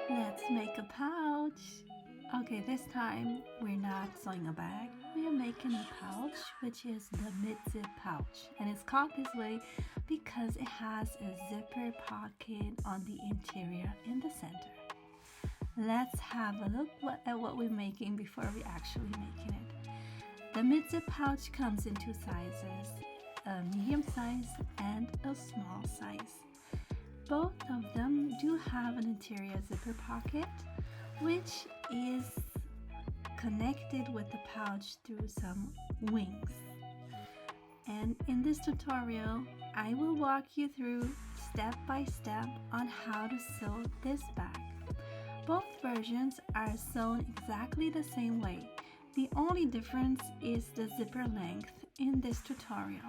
Let's make a pouch. Okay, this time we're not sewing a bag. We are making a pouch, which is the Midzip Pouch. And it's called this way because it has a zipper pocket on the interior in the center. Let's have a look at what we're making before we actually making it. The Midzip Pouch comes in two sizes, a medium size and a small size. Both of them do have an interior zipper pocket, which is connected with the pouch through some wings. And in this tutorial, I will walk you through step by step on how to sew this bag. Both versions are sewn exactly the same way. The only difference is the zipper length in this tutorial.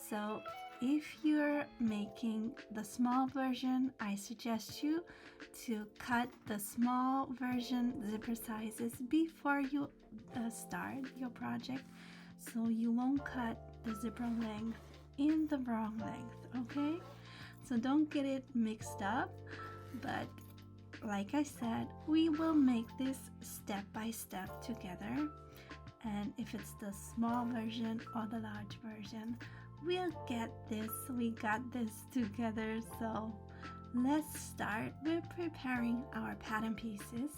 So if you're making the small version, I suggest you to cut the small version zipper sizes before you start your project, so you won't cut the zipper length in the wrong length, okay? So don't get it mixed up, but like I said, we will make this step by step together. And if it's the small version or the large version, we'll get this. We got this together. So let's start with preparing our pattern pieces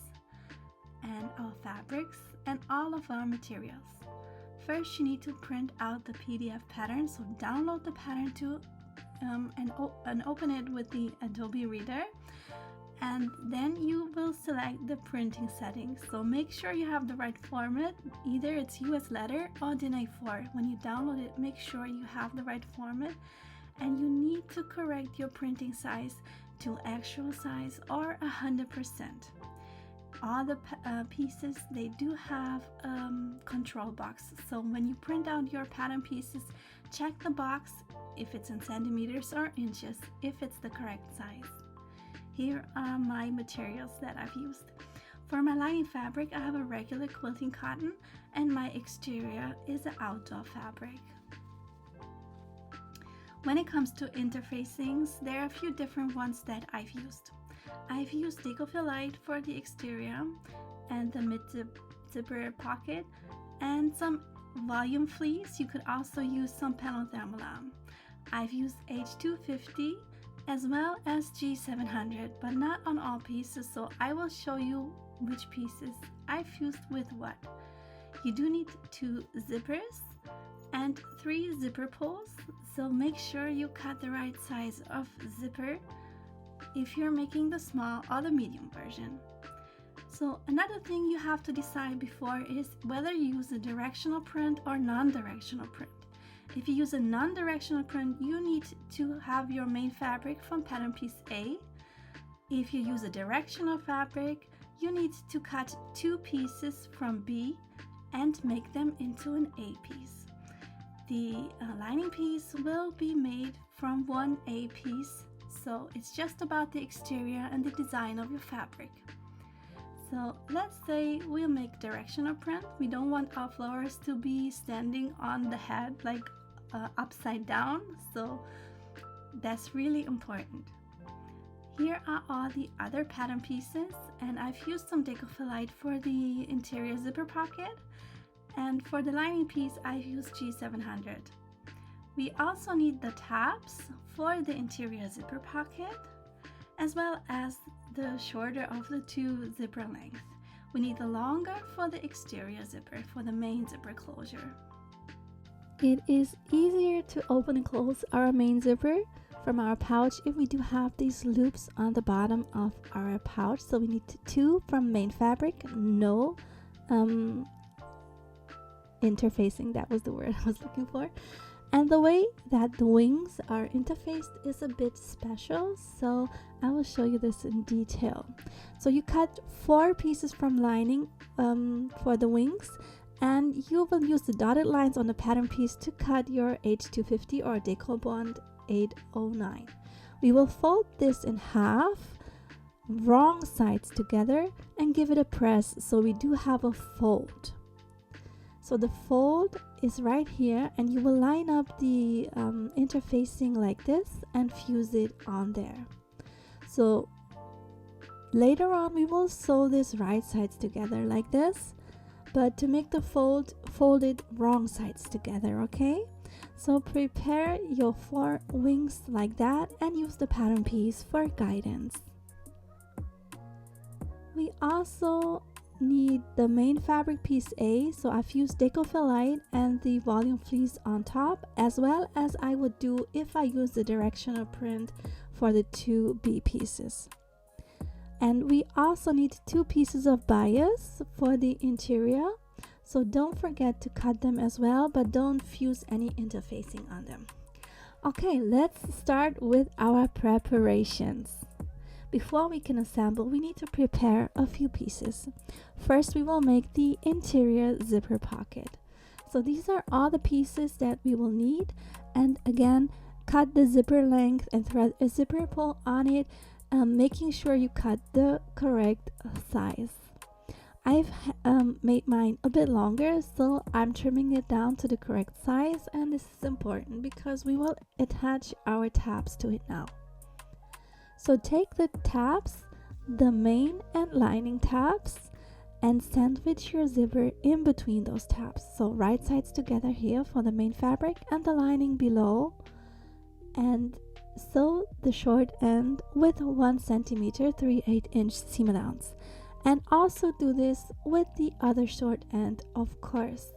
and our fabrics and all of our materials. First, you need to print out the PDF pattern. So download the pattern to and open it with the Adobe Reader. And then you will select the printing settings. So make sure you have the right format, either it's US letter or DIN A4. When you download it, make sure you have the right format, and you need to correct your printing size to actual size or 100%. All the pieces, they do have control box. So when you print out your pattern pieces, check the box if it's in centimeters or inches, if it's the correct size. Here are my materials that I've used. For my lining fabric, I have a regular quilting cotton, and my exterior is an outdoor fabric. When it comes to interfacings, there are a few different ones that I've used. I've used Decophyllite for the exterior and the mid-zipper pocket, and some volume fleece. You could also use some penothermalon. I've used H250 as well as G700, but not on all pieces, so I will show you which pieces I've used with what. You do need 2 zippers and 3 zipper pulls, so make sure you cut the right size of zipper if you're making the small or the medium version. So another thing you have to decide before is whether you use a directional print or non-directional print. If you use a non-directional print, you need to have your main fabric from pattern piece A. If you use a directional fabric, you need to cut 2 pieces from B and make them into an A piece. The lining piece will be made from one A piece, so it's just about the exterior and the design of your fabric. So let's say we'll make directional print. We don't want our flowers to be standing on the head like upside down, so that's really important. Here are all the other pattern pieces, and I've used some Decophyllite for the interior zipper pocket, and for the lining piece I've used G700. We also need the tabs for the interior zipper pocket, as well as the shorter of the 2 zipper length. We need the longer for the exterior zipper, for the main zipper closure. It is easier to open and close our main zipper from our pouch if we do have these loops on the bottom of our pouch. So we need 2 from main fabric, no interfacing, that was the word I was looking for. And the way that the wings are interfaced is a bit special, so I will show you this in detail. So you cut 4 pieces from lining for the wings, and you will use the dotted lines on the pattern piece to cut your H250 or Decobond 809. We will fold this in half, wrong sides together, and give it a press so we do have a fold. So the fold is right here, and you will line up the interfacing like this and fuse it on there. So later on we will sew this right sides together like this, but to make the folded wrong sides together, okay? So prepare your 4 wings like that and use the pattern piece for guidance. We also need the main fabric piece A, so I've used Deco Light and the volume fleece on top, as well as I would do if I use the directional print for the 2 B pieces. And we also need 2 pieces of bias for the interior, so don't forget to cut them as well, but don't fuse any interfacing on them. Okay, let's start with our preparations. Before we can assemble, we need to prepare a few pieces. First, we will make the interior zipper pocket. So these are all the pieces that we will need, and again, cut the zipper length and thread a zipper pull on it, making sure you cut the correct size. I've made mine a bit longer, so I'm trimming it down to the correct size, and this is important because we will attach our tabs to it now. So take the tabs, the main and lining tabs, and sandwich your zipper in between those tabs. So right sides together here for the main fabric and the lining below, and sew the short end with 1 centimeter 3/8" seam allowance. And also do this with the other short end, of course.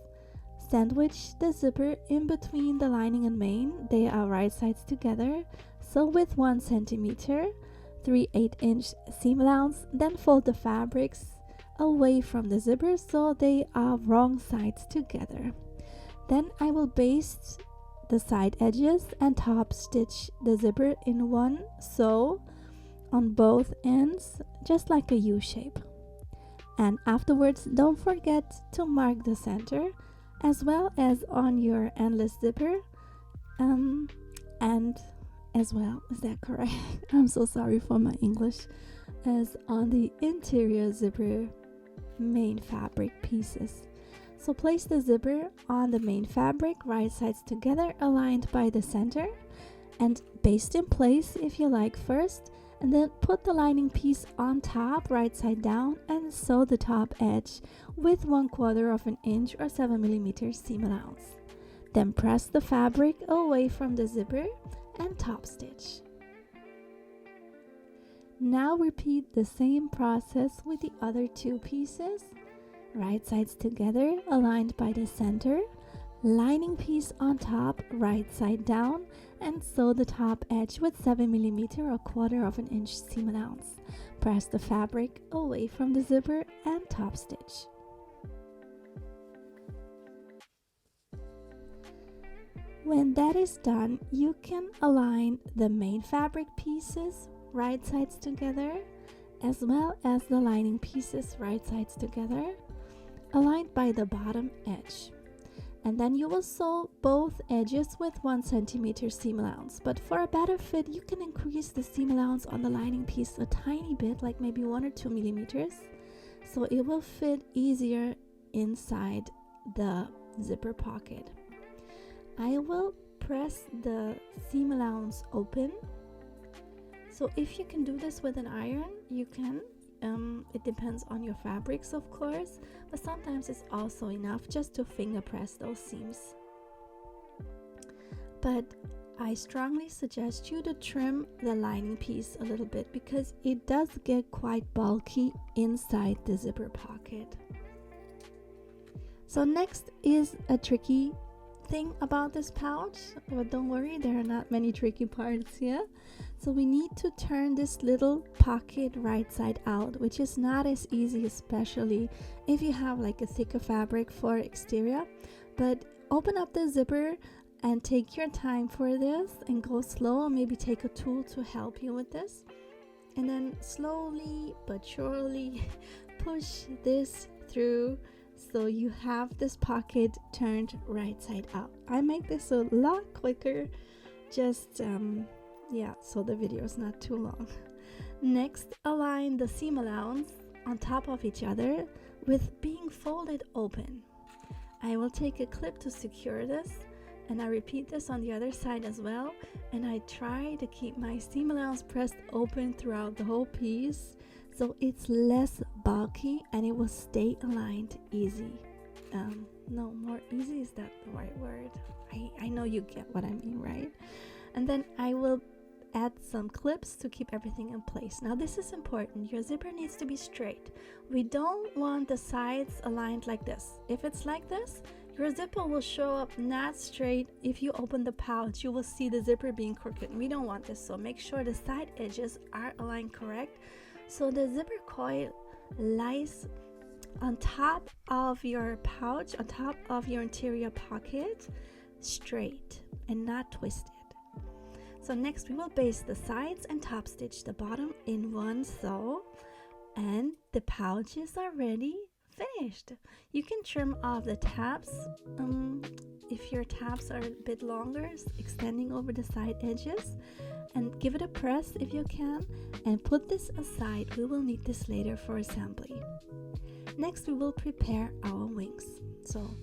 Sandwich the zipper in between the lining and main. They are right sides together. So with 1 centimeter 3/8" seam allowance, then fold the fabrics away from the zipper so they are wrong sides together. Then I will baste the side edges and top stitch the zipper in one sew on both ends, just like a U shape. And afterwards, don't forget to mark the center as well as on your endless zipper, and as well, is that correct? I'm so sorry for my English, as on the interior zipper main fabric pieces. So place the zipper on the main fabric, right sides together, aligned by the center, and baste in place if you like first, and then put the lining piece on top, right side down, and sew the top edge with 1/4 inch or 7mm seam allowance. Then press the fabric away from the zipper and top stitch. Now repeat the same process with the other 2 pieces, right sides together, aligned by the center, lining piece on top, right side down, and sew the top edge with 7mm or 1/4 inch seam allowance. Press the fabric away from the zipper and top stitch. When that is done, you can align the main fabric pieces right sides together, as well as the lining pieces right sides together, aligned by the bottom edge. And then you will sew both edges with 1 centimeter seam allowance. But for a better fit, you can increase the seam allowance on the lining piece a tiny bit, like maybe 1 or 2 millimeters, so it will fit easier inside the zipper pocket. I will press the seam allowance open. So if you can do this with an iron, you can. It depends on your fabrics, of course, but sometimes it's also enough just to finger press those seams. But I strongly suggest you to trim the lining piece a little bit because it does get quite bulky inside the zipper pocket. So next is a tricky thing about this pouch, but don't worry, there are not many tricky parts here. So we need to turn this little pocket right side out, which is not as easy, especially if you have like a thicker fabric for exterior. But open up the zipper and take your time for this and go slow, or maybe take a tool to help you with this, and then slowly but surely push this through so you have this pocket turned right side out. I make this a lot quicker, just so the video is not too long. Next, align the seam allowance on top of each other with being folded open. I will take a clip to secure this, And I repeat this on the other side as well. And I try to keep my seam allowance pressed open throughout the whole piece, so it's less bulky and it will stay aligned easy. No, more easy is that the right word? I know you get what I mean, right? And then I will add some clips to keep everything in place. Now this is important. Your zipper needs to be straight. We don't want the sides aligned like this. If it's like this, your zipper will show up not straight. If you open the pouch, you will see the zipper being crooked. We don't want this, so make sure the side edges are aligned correct. So the zipper coil lies on top of your pouch, on top of your interior pocket, straight and not twisted. So next we will baste the sides and top stitch the bottom in one sew, and the pouches are ready, finished. You can trim off the tabs if your tabs are a bit longer, extending over the side edges, and give it a press if you can, and put this aside. We will need this later for assembly. Next we will prepare our wings. So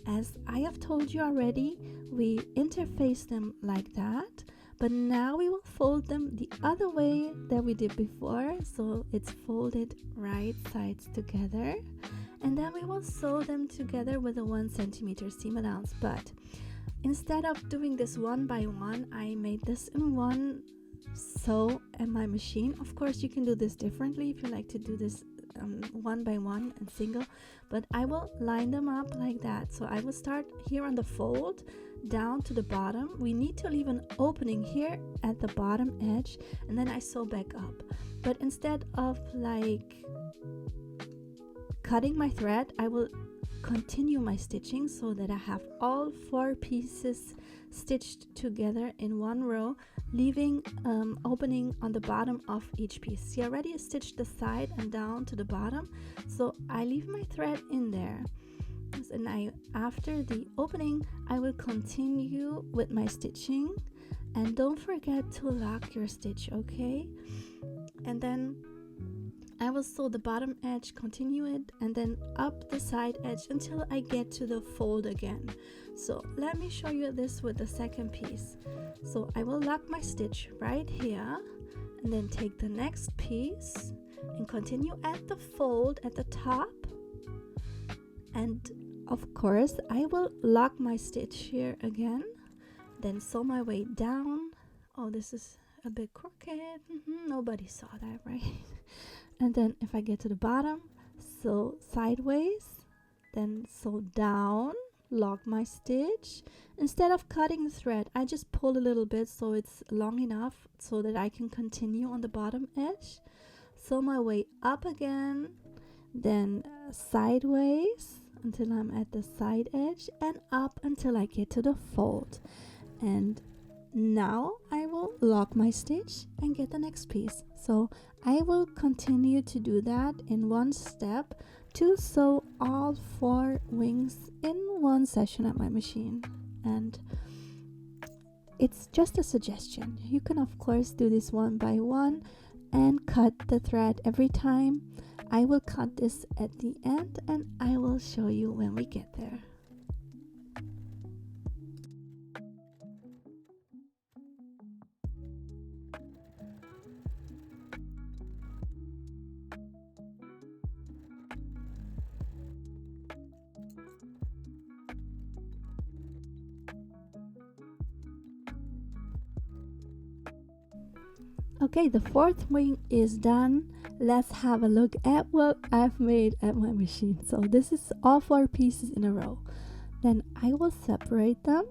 as I have told you already, we interface them like that, but now we will fold them the other way that we did before, so it's folded right sides together, and then we will sew them together with a 1 centimeter seam allowance. But instead of doing this one by one, I made this in one sew at my machine. Of course you can do this differently if you like to do this one by one and single, but I will line them up like that. So I will start here on the fold down to the bottom. We need to leave an opening here at the bottom edge, and then I sew back up. But instead of like cutting my thread, I will continue my stitching so that I have all 4 pieces stitched together in one row, leaving opening on the bottom of each piece. See, I already stitched the side and down to the bottom, so I leave my thread in there. And after the opening, I will continue with my stitching, and don't forget to lock your stitch, okay? And then I will sew the bottom edge, continue it, and then up the side edge until I get to the fold again. So let me show you this with the second piece. So I will lock my stitch right here, and then take the next piece and continue at the fold at the top, and of course I will lock my stitch here again, then sew my way down. Oh, this is a bit crooked. Nobody saw that, right? And then if I get to the bottom, sew sideways, then sew down, lock my stitch. Instead of cutting the thread, I just pull a little bit so it's long enough so that I can continue on the bottom edge. Sew my way up again, then sideways until I'm at the side edge, and up until I get to the fold. And now I will lock my stitch and get the next piece. So I will continue to do that in one step to sew all 4 wings in one session at my machine. And it's just a suggestion. You can of course do this one by one and cut the thread every time. I will cut this at the end, and I will show you when we get there. Okay, the 4th wing is done. Let's have a look at what I've made at my machine. So this is all 4 pieces in a row. Then I will separate them,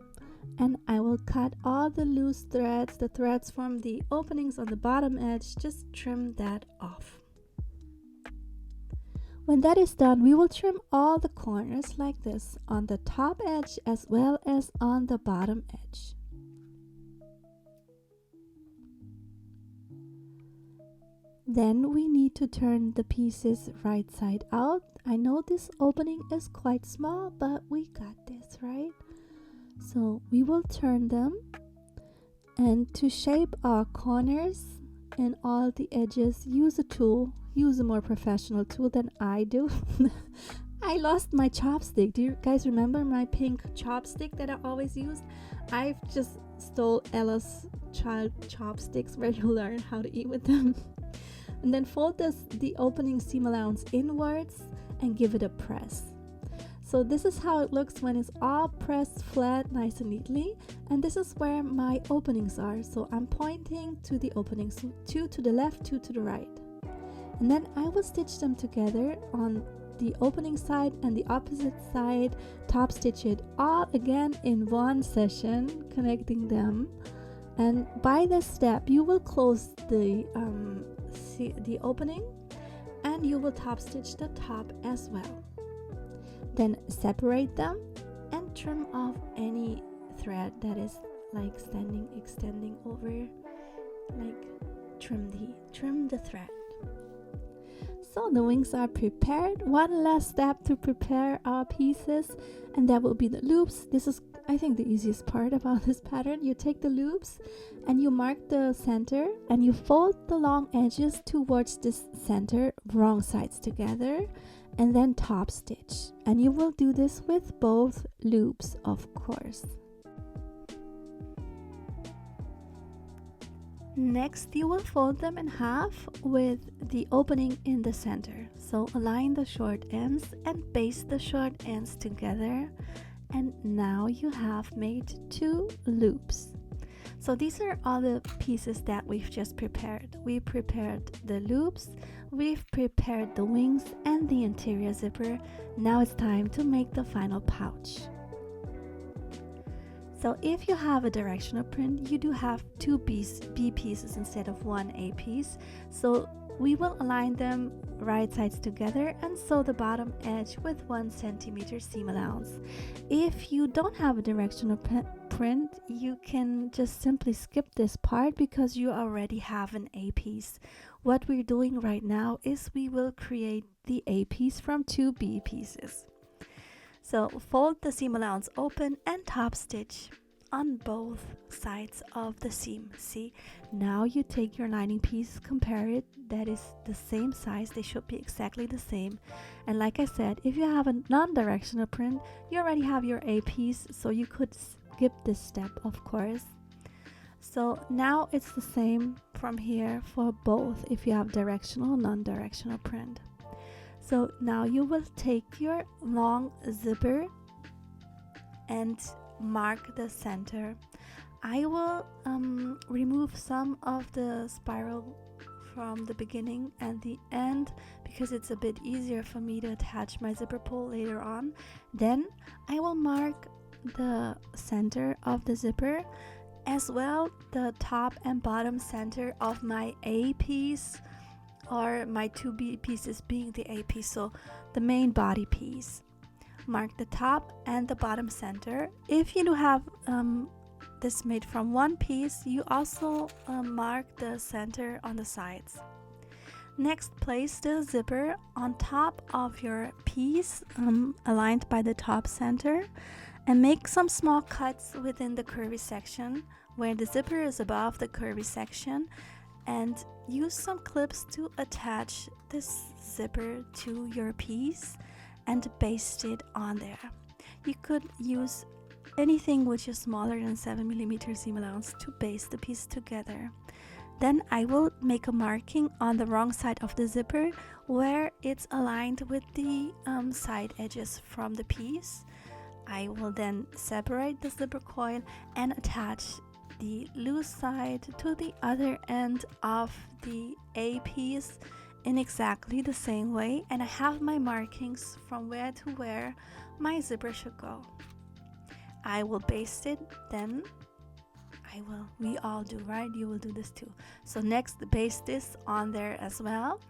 and I will cut all the loose threads, the threads from the openings on the bottom edge. Just trim that off. When that is done, we will trim all the corners like this on the top edge as well as on the bottom edge. Then we need to turn the pieces right side out. I know this opening is quite small, but we got this, right? So we will turn them, and to shape our corners and all the edges, use a tool. Use a more professional tool than I do. I lost my chopstick. Do you guys remember my pink chopstick that I always used? I've just stole Ella's child chopsticks where you learn how to eat with them. And then fold the opening seam allowance inwards and give it a press. So this is how it looks when it's all pressed flat, nice and neatly. And this is where my openings are. So I'm pointing to the openings, 2 to the left, 2 to the right. And then I will stitch them together on the opening side and the opposite side, top stitch it all again in one session, connecting them. And by this step, you will close the opening, and you will top stitch the top as well. Then separate them and trim off any thread that is like extending over, like trim the thread. So the wings are prepared. One last step to prepare our pieces, and that will be the loops. This is, I think, the easiest part about this pattern. You take the loops and you mark the center and you fold the long edges towards this center, wrong sides together, and then top stitch. And you will do this with both loops, of course. Next, you will fold them in half with the opening in the center. So align the short ends and baste the short ends together. And now you have made 2 loops. So these are all the pieces that we've just prepared. We prepared the loops, we've prepared the wings and the interior zipper. Now it's time to make the final pouch. So if you have a directional print, you do have 2 B pieces instead of 1 A piece. So we will align them right sides together and sew the bottom edge with 1 centimeter seam allowance. If you don't have a directional print, you can just simply skip this part because you already have an A piece. What we're doing right now is we will create the A piece from 2 B pieces. So fold the seam allowance open and top stitch on both sides of the seam. See, now you take your lining piece, compare it, that is the same size, they should be exactly the same. And like I said, if you have a non-directional print, you already have your A piece, so you could skip this step, of course. So now it's the same from here for both if you have directional or non-directional print. So now you will take your long zipper and mark the center. I will remove some of the spiral from the beginning and the end because it's a bit easier for me to attach my zipper pull later on. Then I will mark the center of the zipper, as well the top and bottom center of my A piece, or my 2 B pieces being the A piece, so the main body piece. Mark the top and the bottom center. If you do have this made from 1 piece, you also mark the center on the sides. Next, place the zipper on top of your piece, aligned by the top center, and make some small cuts within the curvy section where the zipper is above the curvy section, and use some clips to attach this zipper to your piece and baste it on there. You could use anything which is smaller than 7mm seam allowance to baste the piece together. Then I will make a marking on the wrong side of the zipper where it's aligned with the side edges from the piece. I will then separate the zipper coil and attach the loose side to the other end of the A piece in exactly the same way, and I have my markings from where to where my zipper should go. I will baste it, then we all do, right? You will do this too. So next, baste this on there as well,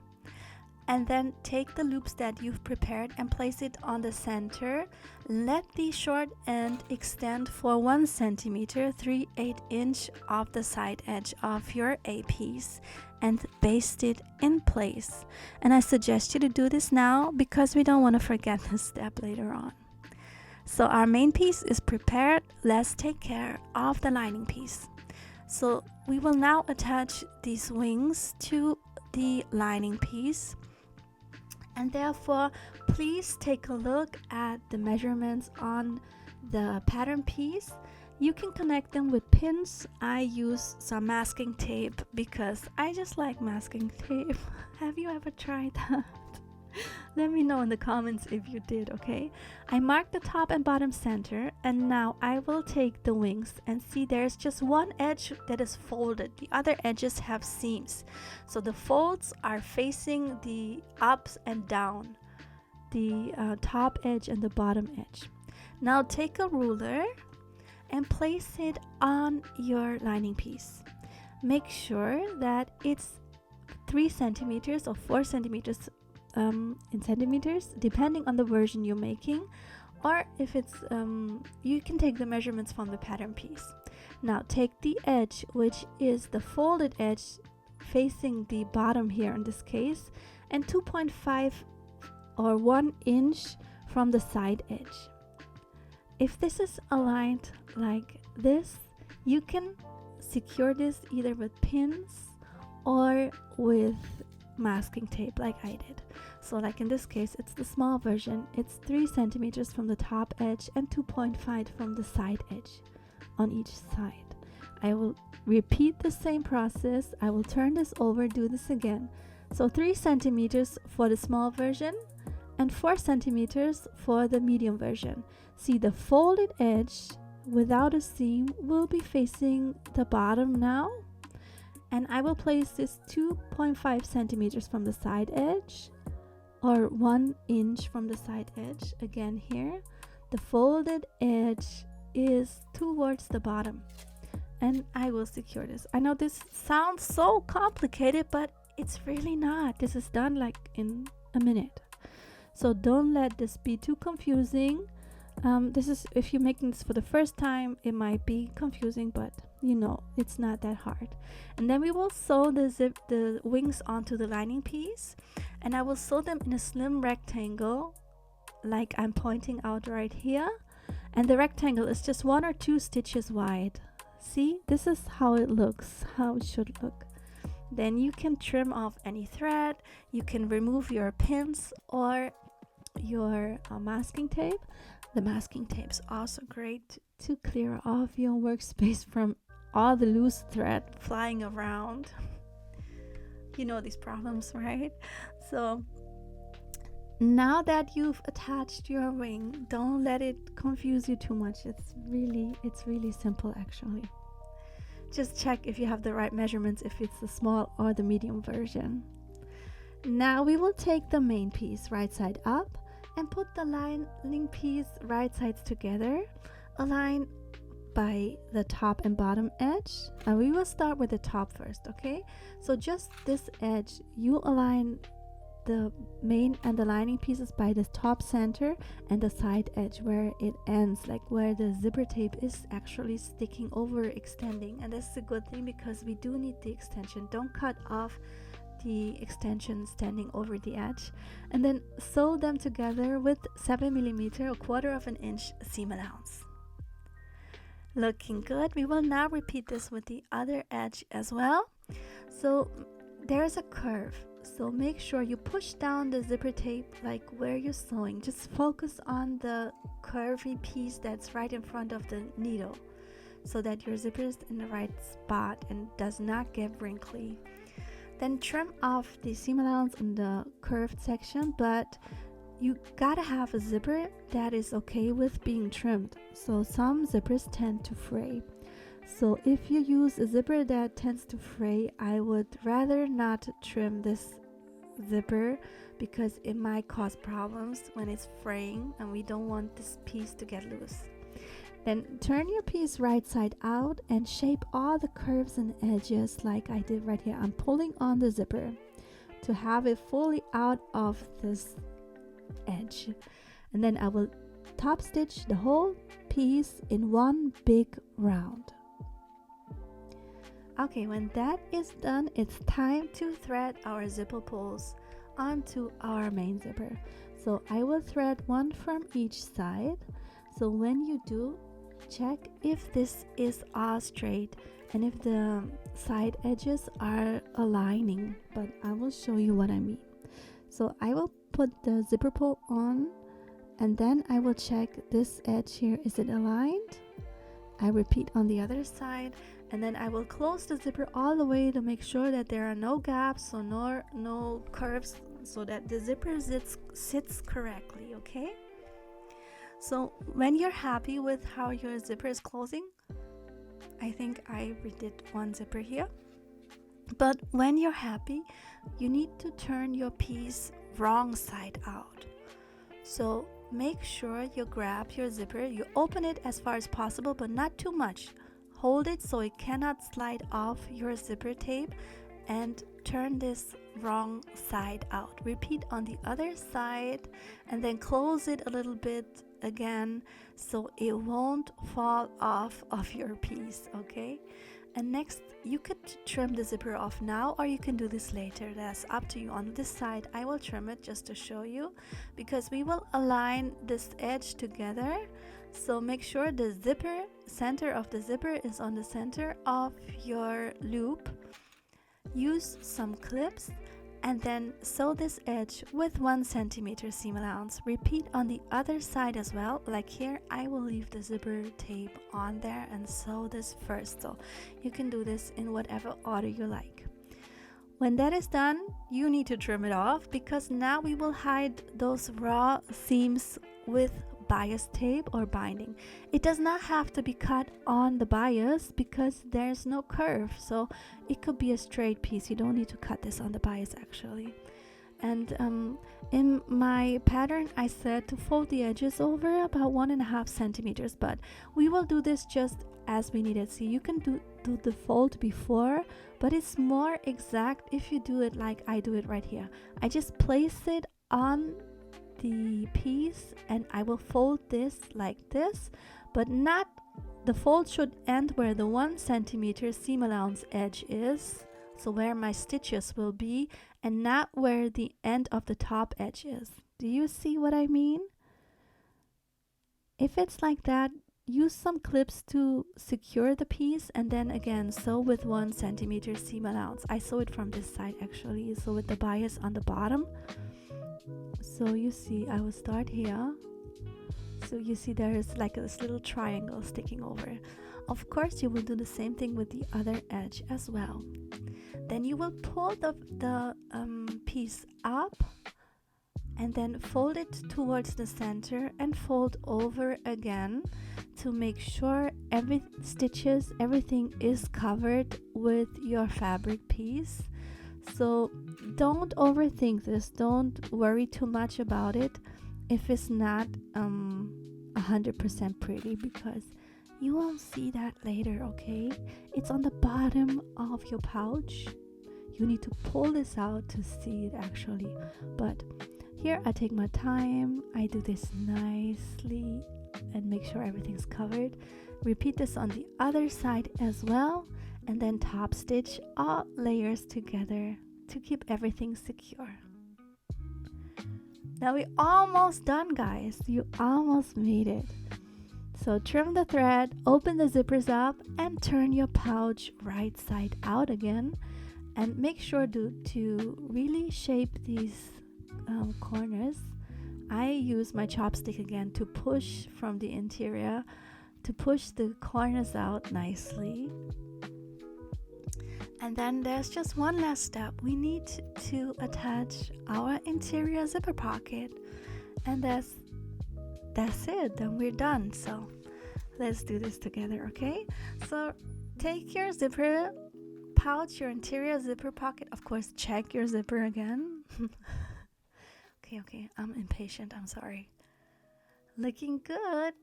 and then take the loops that you've prepared and place it on the center. Let the short end extend for 1 centimeter, 3/8 inch off the side edge of your A piece, and baste it in place. And I suggest you to do this now because we don't want to forget this step later on. So our main piece is prepared. Let's take care of the lining piece. So we will now attach these wings to the lining piece, and therefore please take a look at the measurements on the pattern piece. You can connect them with pins. I use some masking tape because I just like masking tape. Have you ever tried that? Let me know in the comments if you did, okay? I marked the top and bottom center, and now I will take the wings and see there's just one edge that is folded. The other edges have seams. So the folds are facing the ups and down, the top edge and the bottom edge. Now take a ruler and place it on your lining piece. Make sure that it's 3 centimeters or 4 centimeters in centimeters, depending on the version you're making, or if it's you can take the measurements from the pattern piece. Now take the edge, which is the folded edge facing the bottom here in this case, and 2.5 or 1 inch from the side edge. If this is aligned like this, you can secure this either with pins or with masking tape like I did. So like in this case, it's the small version. It's 3 centimeters from the top edge and 2.5 from the side edge on each side. I will repeat the same process. I will turn this over, do this again. So 3 centimeters for the small version and 4 centimeters for the medium version. See, the folded edge without a seam will be facing the bottom now, and I will place this 2.5 centimeters from the side edge or 1 inch from the side edge. Again here, the folded edge is towards the bottom, and I will secure this. I know this sounds so complicated, but it's really not. This is done like in a minute. So don't let this be too confusing. This is, if you're making this for the first time, it might be confusing, but you know, it's not that hard. And then we will sew the wings onto the lining piece, and I will sew them in a slim rectangle like I'm pointing out right here, and the rectangle is just 1 or 2 stitches wide. See, this is how it looks, how it should look. Then you can trim off any thread, you can remove your pins or your masking tape. The masking tape is also great to clear off your workspace from all the loose thread flying around. You know these problems, right? So now that you've attached your wing, don't let it confuse you too much. It's really simple actually. Just check if you have the right measurements, if it's the small or the medium version. Now we will take the main piece right side up and put the lining piece right sides together, align by the top and bottom edge, and we will start with the top first, okay? So just this edge, you align the main and the lining pieces by the top center and the side edge where it ends, like where the zipper tape is actually sticking over, extending. And this is a good thing because we do need the extension. Don't cut off the extension standing over the edge, and then sew them together with 7 millimeter, a 1/4 of an inch seam allowance. Looking good. We will now repeat this with the other edge as well. So there is a curve, so make sure you push down the zipper tape like where you're sewing. Just focus on the curvy piece that's right in front of the needle so that your zipper is in the right spot and does not get wrinkly. Then trim off the seam allowance in the curved section, but you gotta have a zipper that is okay with being trimmed. So some zippers tend to fray. So if you use a zipper that tends to fray, I would rather not trim this zipper because it might cause problems when it's fraying, and we don't want this piece to get loose. Then turn your piece right side out and shape all the curves and edges like I did right here. I'm pulling on the zipper to have it fully out of this edge, and then I will top stitch the whole piece in one big round. Okay, when that is done, it's time to thread our zipper pulls onto our main zipper. So I will thread one from each side. So when you do, check if this is all straight and if the side edges are aligning, but I will show you what I mean. So I will put the zipper pull on, and then I will check this edge here, is it aligned? I repeat on the other side, and then I will close the zipper all the way to make sure that there are no gaps or no curves, so that the zipper sits correctly, okay? So when you're happy with how your zipper is closing, I think I redid one zipper here, but when you're happy, you need to turn your piece wrong side out. So make sure you grab your zipper, you open it as far as possible, but not too much. Hold it so it cannot slide off your zipper tape, and turn this wrong side out. Repeat on the other side, and then close it a little bit again so it won't fall off of your piece, okay? And next, you could trim the zipper off now, or you can do this later. That's up to you. On this side, I will trim it just to show you, because we will align this edge together. So make sure the zipper, center of the zipper is on the center of your loop. Use some clips and then sew this edge with 1 centimeter seam allowance. Repeat on the other side as well. Like here, I will leave the zipper tape on there and sew this first. So you can do this in whatever order you like. When that is done, you need to trim it off, because now we will hide those raw seams with bias tape or binding. It does not have to be cut on the bias because there's no curve, so it could be a straight piece. You don't need to cut this on the bias actually. And in my pattern, I said to fold the edges over about 1.5 centimeters, but we will do this just as we need it. See, you can do the fold before, but it's more exact if you do it like I do it right here. I just place it on the piece and I will fold this like this, but not, the fold should end where the 1 centimeter seam allowance edge is, so where my stitches will be, and not where the end of the top edge is. Do you see what I mean? If it's like that, use some clips to secure the piece, and then again sew with 1 centimeter seam allowance. I sew it from this side actually, so with the bias on the bottom. So you see, I will start here. So you see there is like this little triangle sticking over. Of course, you will do the same thing with the other edge as well. Then you will pull the piece up and then fold it towards the center and fold over again to make sure everything is covered with your fabric piece. So don't overthink this, don't worry too much about it if it's not 100% pretty, because you won't see that later, okay? It's on the bottom of your pouch. You need to pull this out to see it actually, but here I take my time, I do this nicely and make sure everything's covered. Repeat this on the other side as well, and then top stitch all layers together to keep everything secure. Now we're almost done, guys. You almost made it. So trim the thread, open the zippers up, and turn your pouch right side out again, and make sure to really shape these corners. I use my chopstick again to push from the interior, to push the corners out nicely. And then there's just one last step. We need to attach our interior zipper pocket, and that's it. Then we're done. So let's do this together, okay? So take your zipper pouch, your interior zipper pocket. Of course, check your zipper again. Okay, I'm impatient, I'm sorry. Looking good.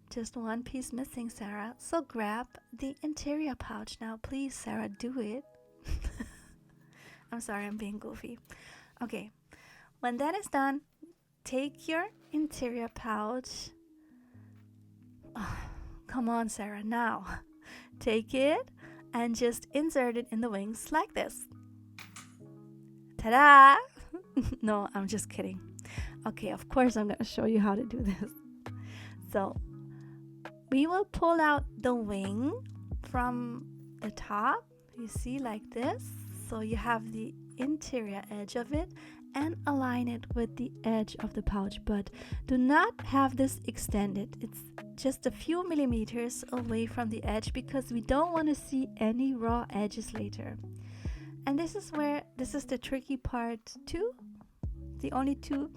Just one piece missing, Sarah. So grab the interior pouch now, please, Sarah, do it. I'm sorry, I'm being goofy. Okay, when that is done, take your interior pouch. Oh, come on, Sarah, now. Take it and just insert it in the wings like this. Ta-da! No, I'm just kidding. Okay, of course I'm going to show you how to do this. So we will pull out the wing from the top, you see, like this. so you have the interior edge of it and align it with the edge of the pouch, but do not have this extended. It's just a few millimeters away from the edge because we don't want to see any raw edges later. And this is the tricky part too. The only two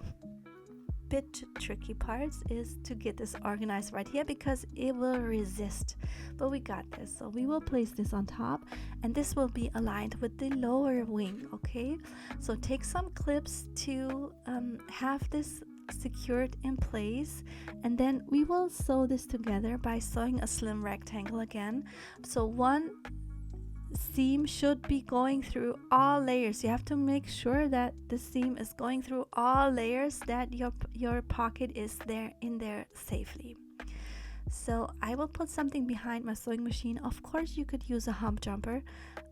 bit tricky parts is to get this organized right here because it will resist, but we got this. So we will place this on top and this will be aligned with the lower wing. Okay, so take some clips to have this secured in place, and then we will sew this together by sewing a slim rectangle again. So one seam should be going through all layers. You have to make sure that the seam is going through all layers, that your pocket is in there safely. So I will put something behind my sewing machine. Of course you could use a hump jumper.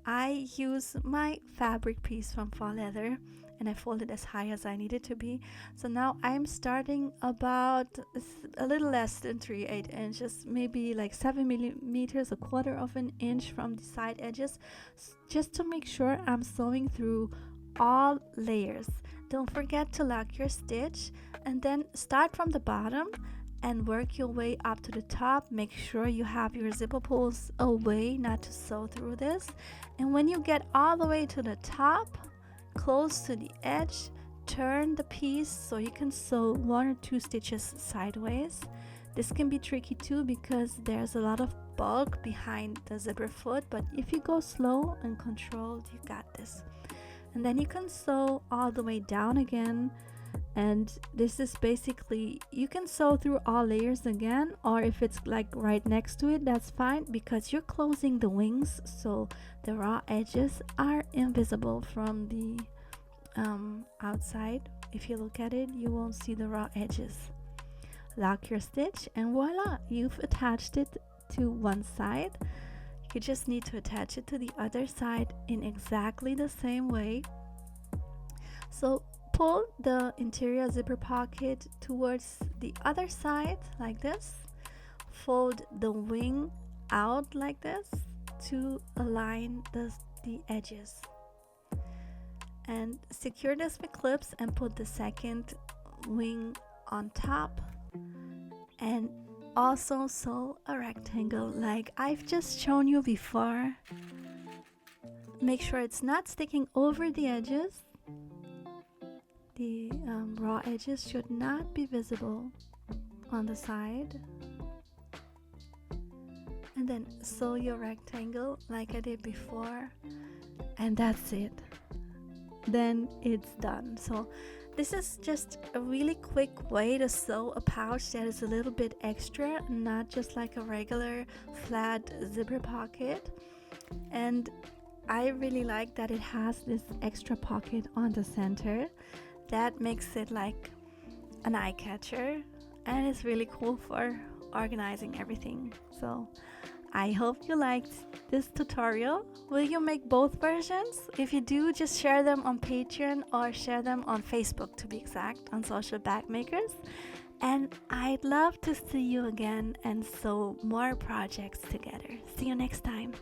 I use my fabric piece from Fall Leather and I fold it as high as I need it to be. So now I'm starting about a little less than 3/8 inches, maybe like 7 millimeters, a quarter of an inch from the side edges, just to make sure I'm sewing through all layers. Don't forget to lock your stitch and then start from the bottom and work your way up to the top. Make sure you have your zipper pulls away not to sew through this. And when you get all the way to the top, close to the edge, turn the piece so you can sew 1 or 2 stitches sideways. This can be tricky too because there's a lot of bulk behind the zipper foot, but if you go slow and controlled, you got this. And then you can sew all the way down again, and this is basically, you can sew through all layers again, or if it's like right next to it, that's fine because you're closing the wings, so the raw edges are invisible from the outside. If you look at it, you won't see the raw edges. Lock your stitch and voila, you've attached it to one side. You just need to attach it to the other side in exactly the same way. So pull the interior zipper pocket towards the other side like this. Fold the wing out like this to align the edges. And secure this with clips and put the second wing on top. And also sew a rectangle like I've just shown you before. Make sure it's not sticking over the edges. The raw edges should not be visible on the side. And then sew your rectangle like I did before, and that's it. Then it's done. So this is just a really quick way to sew a pouch that is a little bit extra, not just like a regular flat zipper pocket. And I really like that it has this extra pocket on the center. That makes it like an eye catcher, and it's really cool for organizing everything. So I hope you liked this tutorial. Will you make both versions? If you do, just share them on Patreon or share them on Facebook, to be exact, on Social Bag Makers. And I'd love to see you again and sew more projects together. See you next time.